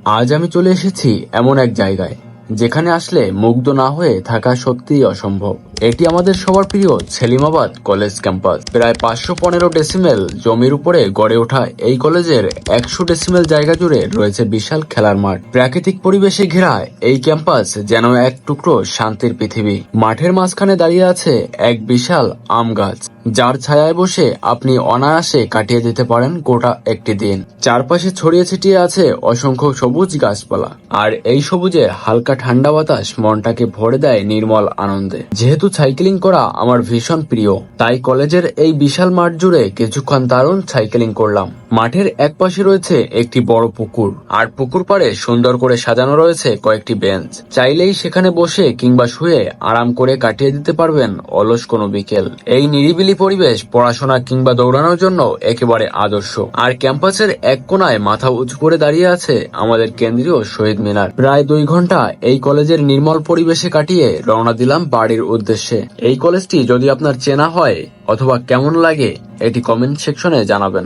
আজ আমি চলে এসেছি এমন এক জায়গায় যেখানে আসলে মুগ্ধ না হয়ে থাকা সত্যিই অসম্ভব। এটি আমাদের সবার প্রিয় সেলিমাবাদ কলেজ ক্যাম্পাস। প্রায় 515 ডেসিমেল জমির উপরে গড়ে ওঠা এই কলেজের 100 ডেসিমেল জায়গা জুড়ে রয়েছে বিশাল খেলার মাঠ। প্রাকৃতিক পরিবেশে ঘেরা এই ক্যাম্পাস যেন এক টুকরো শান্তির পৃথিবী। মাঠের মাঝখানে দাঁড়িয়ে আছে এক বিশাল আম গাছ, যার ছায়ায় বসে আপনি অনায়াসে কাটিয়ে দিতে পারেন গোটা একটি দিন। চারপাশে ছড়িয়ে ছিটিয়ে আছে অসংখ্য সবুজ গাছপালা, আর এই সবুজে হালকা ঠান্ডা বাতাস মনটাকে ভরে দেয় নির্মল আনন্দে। যেহেতু সাইক্লিং করা আমার ভীষণ প্রিয়, তাই কলেজের এই বিশাল মাঠ জুড়ে কিছুক্ষণ দারুণ সাইক্লিং করলাম। মাঠের এক পাশে রয়েছে একটি বড় পুকুর, আর পুকুর পাড়ে সুন্দর করে সাজানো রয়েছে কয়েকটি বেঞ্চ। চাইলেই সেখানে বসে কিংবা শুয়ে আরাম করে কাটিয়ে দিতে পারবেন অলস কোনো বিকেল। এই নিরিবিলি পরিবেশ পড়াশোনা কিংবা দৌড়ানোর জন্য একেবারে আদর্শ। আর ক্যাম্পাসের এক কোনায় মাথা উঁচু করে দাঁড়িয়ে আছে আমাদের কেন্দ্রীয় শহীদ মিনার। প্রায় 2 ঘন্টা এই কলেজের নির্মল পরিবেশে কাটিয়ে রওনা দিলাম বাড়ির উদ্দেশ্যে। এই কলেজটি যদি আপনার চেনা হয় অথবা কেমন লাগে, এটি কমেন্ট সেকশনে জানাবেন।